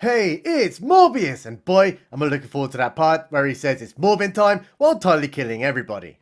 Hey, it's Morbius, and boy, am I looking forward to that part where he says it's Morbin time while totally killing everybody.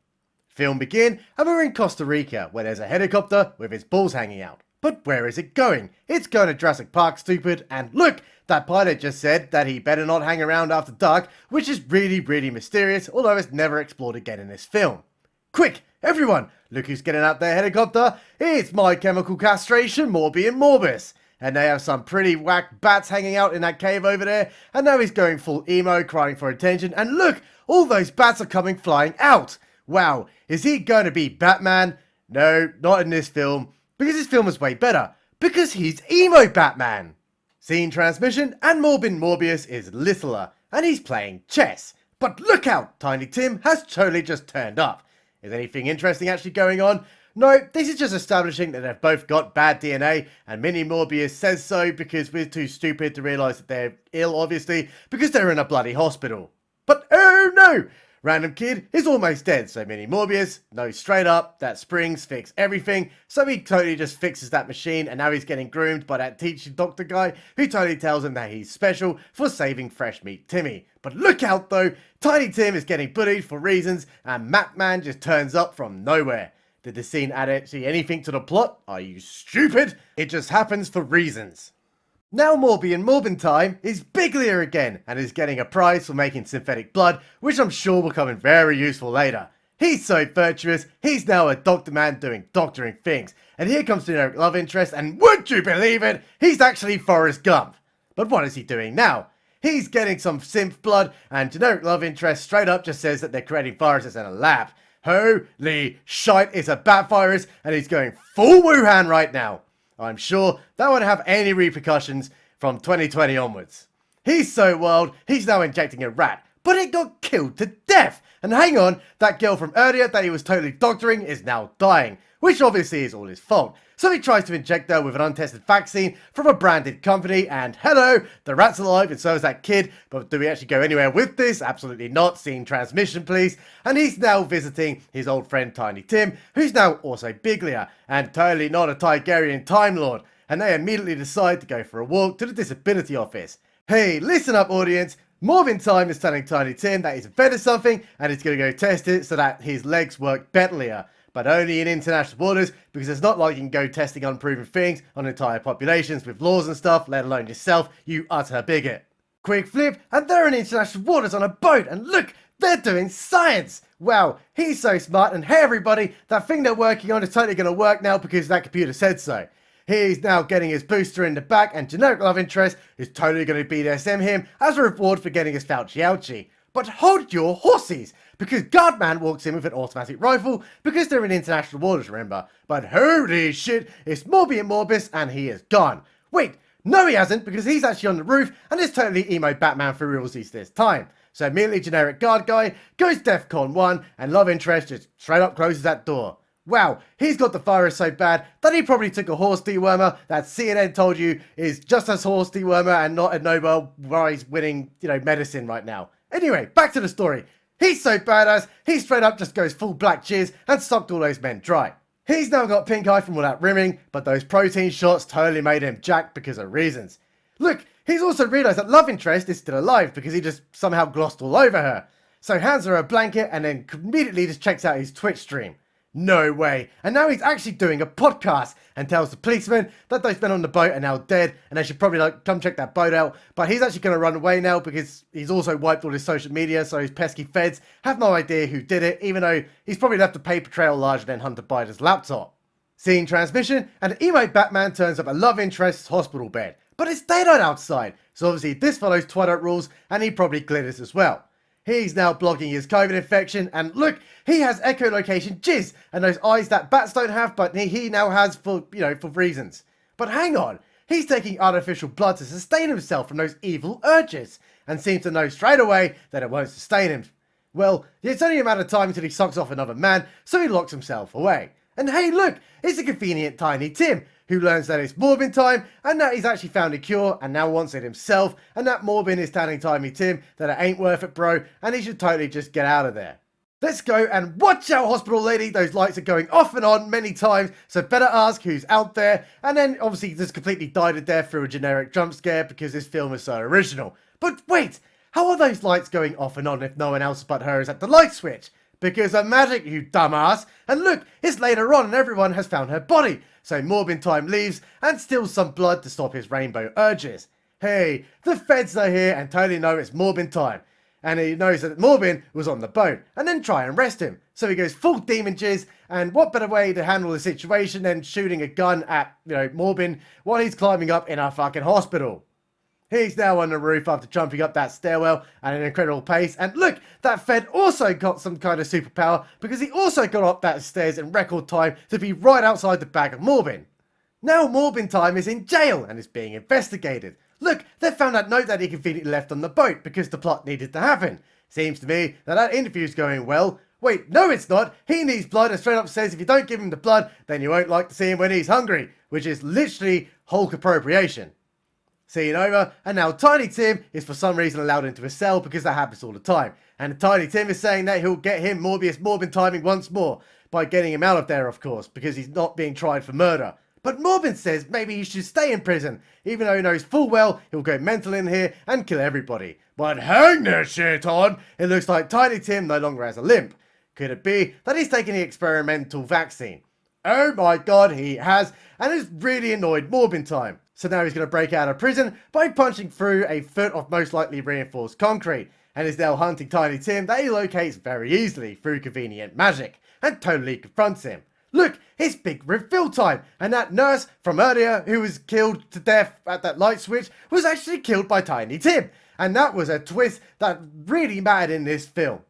Film begin, and we're in Costa Rica, where there's a helicopter with its balls hanging out. But where is it going? It's going to Jurassic Park, stupid, and look, that pilot just said that he better not hang around after dark, which is really mysterious, although it's never explored again in this film. Quick, everyone, look who's getting out their helicopter, it's My Chemical Castration, Morbin and Morbius. And they have some pretty whack bats hanging out in that cave over there. And now he's going full emo, crying for attention. And look, all those bats are coming flying out. Wow, is he going to be Batman? No, not in this film. Because this film is way better. Because he's emo Batman. Scene transmission, and Morbin Morbius is littler. And he's playing chess. But look out, Tiny Tim has totally just turned up. Is anything interesting actually going on? No, this is just establishing that they've both got bad DNA, and Mini Morbius says so because we're too stupid to realise that they're ill, obviously, because they're in a bloody hospital. But oh no! Random kid is almost dead, so Mini Morbius knows straight up that springs fix everything, so he totally just fixes that machine, and now he's getting groomed by that teaching doctor guy who totally tells him that he's special for saving fresh meat Timmy. But look out though, Tiny Tim is getting bullied for reasons, and Map Man just turns up from nowhere. Did the scene add actually anything to the plot? Are you stupid? It just happens for reasons. Now Morbin time is Biglia again, and is getting a prize for making synthetic blood, which I'm sure will come in very useful later. He's so virtuous, he's now a doctor man doing doctoring things. And here comes the generic love interest, and would you believe it? He's actually Forrest Gump. But what is he doing now? He's getting some synth blood, and generic love interest straight up just says that they're creating viruses in a lab. Holy shite, it's a bat virus, and he's going full Wuhan right now. I'm sure that won't have any repercussions from 2020 onwards. He's so wild, he's now injecting a rat, but it got killed to death. And hang on, that girl from earlier that he was totally doctoring is now dying, which obviously is all his fault. So he tries to inject her with an untested vaccine from a branded company, and hello, the rat's alive and so is that kid. But do we actually go anywhere with this? Absolutely not. Scene transmission, please. And he's now visiting his old friend Tiny Tim, who's now also Biglia, and totally not a Tigerian Time Lord. And they immediately decide to go for a walk to the disability office. Hey, listen up audience. Morbin time is telling Tiny Tim that he's invented something and he's going to go test it so that his legs work betterlier. But only in international waters, because it's not like you can go testing unproven things on entire populations with laws and stuff, let alone yourself, you utter bigot. Quick flip, and they're in international waters on a boat, and look, they're doing science! Wow, he's so smart, and hey everybody, that thing they're working on is totally going to work now because that computer said so. He's now getting his booster in the back, and generic love interest is totally going to BDSM him as a reward for getting his Fauci ouchie. But hold your horses, because Guardman walks in with an automatic rifle, because they're in international waters, remember. But holy shit, it's Morbin and Morbius, and he is gone. Wait, no he hasn't, because he's actually on the roof, and it's totally emo Batman for realsies this time. So immediately generic guard guy goes DEFCON 1, and love interest just straight up closes that door. Wow, he's got the virus so bad that he probably took a horse dewormer that CNN told you is just a horse dewormer and not a Nobel Prize winning, medicine right now. Anyway, back to the story. He's so badass, he straight up just goes full black cheers and sucked all those men dry. He's now got pink eye from all that rimming, but those protein shots totally made him jacked because of reasons. Look, he's also realised that love interest is still alive because he just somehow glossed all over her. So hands her a blanket and then immediately just checks out his Twitch stream. No way. And now he's actually doing a podcast and tells the policeman that those men on the boat are now dead and they should probably come check that boat out. But he's actually going to run away now because he's also wiped all his social media, so his pesky feds have no idea who did it, even though he's probably left a paper trail larger than Hunter Biden's laptop. Scene transmission, and emo Batman turns up a love interest's hospital bed. But it's daylight outside, so obviously this follows Twilight rules and he probably glitters as well. He's now blocking his COVID infection, and look, he has echolocation jizz and those eyes that bats don't have, but he now has for reasons. But hang on, he's taking artificial blood to sustain himself from those evil urges, and seems to know straight away that it won't sustain him. Well, it's only a matter of time until he sucks off another man, so he locks himself away. And hey look, it's a convenient Tiny Tim, who learns that it's Morbin time, and that he's actually found a cure, and now wants it himself, and that Morbin is telling Tiny Tim that it ain't worth it bro, and he should totally just get out of there. Let's go, and watch out, hospital lady, those lights are going off and on many times, so better ask who's out there. And then obviously just completely died to death through a generic jump scare because this film is so original. But wait, how are those lights going off and on if no one else but her is at the light switch? Because of magic, you dumbass. And look, it's later on and everyone has found her body, so Morbin time leaves and steals some blood to stop his rainbow urges. Hey, the feds are here and totally know it's Morbin time. And he knows that Morbin was on the boat, and then try and arrest him. So he goes full demon jizz, and what better way to handle the situation than shooting a gun at, Morbin while he's climbing up in a fucking hospital. He's now on the roof after jumping up that stairwell at an incredible pace, and look, that Fed also got some kind of superpower because he also got up that stairs in record time to be right outside the back of Morbin. Now Morbin time is in jail and is being investigated. Look, they found that note that he conveniently left on the boat because the plot needed to happen. Seems to me that interview's going well. Wait, no it's not. He needs blood and straight up says if you don't give him the blood, then you won't like to see him when he's hungry, which is literally Hulk appropriation. Scene over, and now Tiny Tim is for some reason allowed into a cell because that happens all the time. And Tiny Tim is saying that he'll get him Morbius Morbin timing once more, by getting him out of there of course, because he's not being tried for murder. But Morbin says maybe he should stay in prison, even though he knows full well he'll go mental in here and kill everybody. But hang their shit on, it looks like Tiny Tim no longer has a limp. Could it be that he's taking the experimental vaccine? Oh my god, he has, and it's really annoyed Morbin time. So now he's going to break out of prison by punching through a foot of most likely reinforced concrete, and is now hunting Tiny Tim that he locates very easily through convenient magic, and totally confronts him. Look, it's big reveal time, and that nurse from earlier who was killed to death at that light switch was actually killed by Tiny Tim, and that was a twist that really mattered in this film.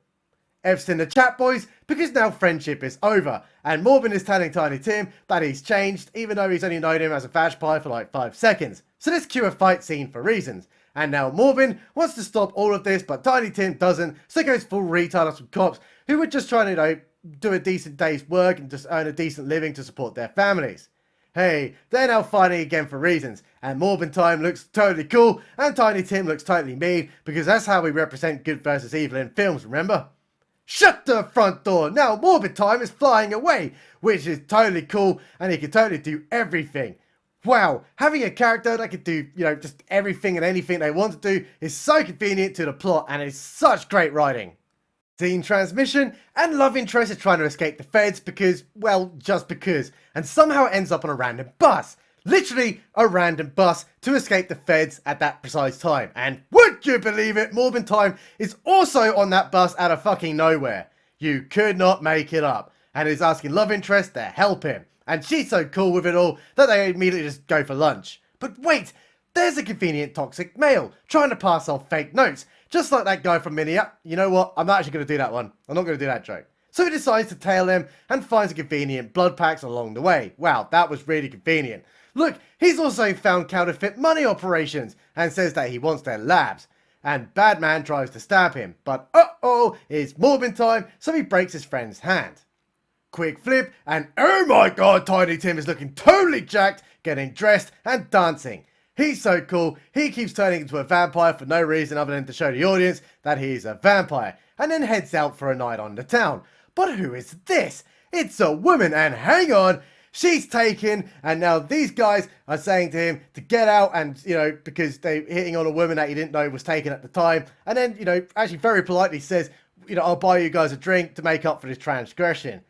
F's in the chat, boys, because now friendship is over, and Morbin is telling Tiny Tim that he's changed, even though he's only known him as a Vashpie for like 5 seconds. So let's cue a fight scene for reasons. And now Morbin wants to stop all of this, but Tiny Tim doesn't, so goes full retard on some cops who were just trying to, do a decent day's work and just earn a decent living to support their families. Hey, they're now fighting again for reasons, and Morbin time looks totally cool, and Tiny Tim looks totally mean, because that's how we represent good versus evil in films, remember? Shut the front door! Now Morbin time is flying away, which is totally cool, and he can totally do everything. Wow, having a character that can do, just everything and anything they want to do is so convenient to the plot, and it's such great writing. Scene transmission, and love interest is trying to escape the feds because, well, just because, and somehow ends up on a random bus. Literally a random bus to escape the feds at that precise time. And would you believe it, Morbin time is also on that bus out of fucking nowhere. You could not make it up. And is asking love interest to help him. And she's so cool with it all that they immediately just go for lunch. But wait, there's a convenient toxic male trying to pass off fake notes. Just like that guy from Minnie. You know what? I'm not actually going to do that one. I'm not going to do that joke. So he decides to tail them and finds a convenient blood packs along the way. Wow, that was really convenient. Look, he's also found counterfeit money operations and says that he wants their labs. And Badman tries to stab him, but uh-oh, it's Morbin time, so he breaks his friend's hand. Quick flip, and oh my god, Tiny Tim is looking totally jacked, getting dressed and dancing. He's so cool, he keeps turning into a vampire for no reason other than to show the audience that he's a vampire, and then heads out for a night on the town. But who is this? It's a woman, and hang on, she's taken, and now these guys are saying to him to get out and, because they're hitting on a woman that he didn't know was taken at the time, and then, actually very politely says, I'll buy you guys a drink to make up for this transgression.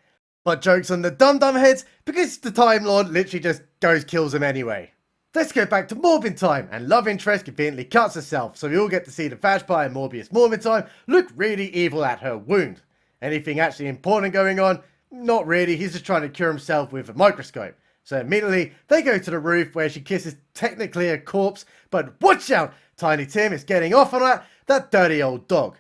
But joke's on the dum-dum heads, because the Time Lord literally just kills him anyway. Let's go back to Morbin time, and love interest conveniently cuts herself, so we all get to see the Vashpie and Morbius Morbin time look really evil at her wound. Anything actually important going on? Not really, he's just trying to cure himself with a microscope. So immediately, they go to the roof where she kisses technically a corpse, but watch out, Tiny Tim is getting off on that dirty old dog.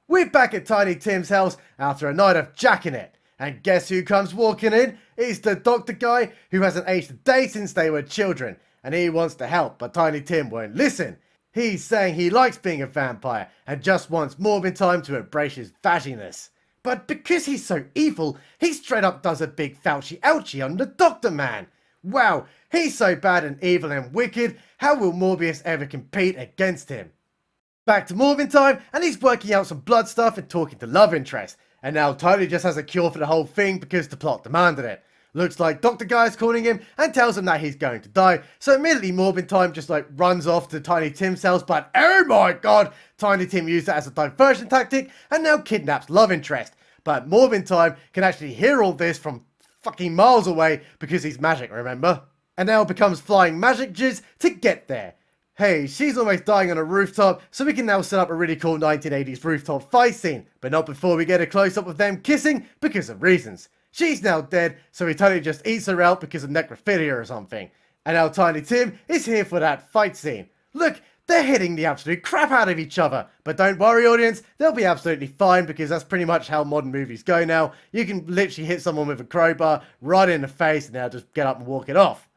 We're back at Tiny Tim's house after a night of jacking it. And guess who comes walking in? It's the doctor guy who hasn't aged a day since they were children. And he wants to help, but Tiny Tim won't listen. He's saying he likes being a vampire and just wants Morbin time to embrace his vashiness. But because he's so evil, he straight up does a big Fauci ouchie on the Doctor Man. Wow, he's so bad and evil and wicked, how will Morbius ever compete against him? Back to Morbin time, and he's working out some blood stuff and talking to love interest. And now Tiny just has a cure for the whole thing because the plot demanded it. Looks like Dr. Guy is calling him and tells him that he's going to die. So immediately Morbin Time just runs off to Tiny Tim's house, but oh my god, Tiny Tim used that as a diversion tactic and now kidnaps love interest. But Morbin Time can actually hear all this from fucking miles away because he's magic, remember? And now becomes flying magic jizz to get there. Hey, she's almost dying on a rooftop, so we can now set up a really cool 1980s rooftop fight scene, but not before we get a close-up of them kissing because of reasons. She's now dead, so he totally just eats her out because of necrophilia or something. And now Tiny Tim is here for that fight scene. Look, they're hitting the absolute crap out of each other. But don't worry, audience, they'll be absolutely fine because that's pretty much how modern movies go now. You can literally hit someone with a crowbar right in the face and they'll just get up and walk it off.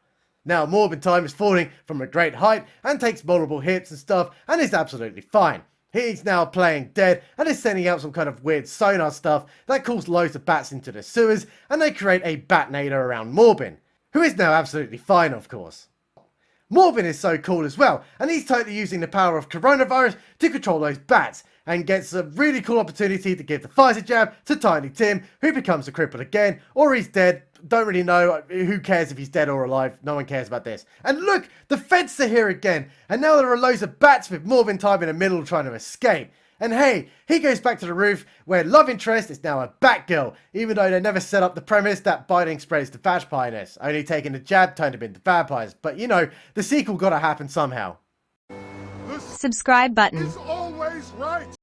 Now Morbin Time is falling from a great height and takes multiple hits and stuff and is absolutely fine. He's now playing dead and is sending out some kind of weird sonar stuff that calls loads of bats into the sewers, and they create a batnader around Morbin, who is now absolutely fine, of course. Morbin is so cool as well, and he's totally using the power of coronavirus to control those bats, and gets a really cool opportunity to give the Pfizer jab to Tiny Tim, who becomes a cripple again, or he's dead. Don't really know. Who cares if he's dead or alive? No one cares about this. And look, the feds are here again, and now there are loads of bats with Morbin Time in the middle trying to escape. And hey, he goes back to the roof where love interest is now a Batgirl, even though they never set up the premise that biting spreads to vampiness, only taking the jab turned them into vampires. But you know, the sequel gotta happen somehow. Subscribe button. Is always right.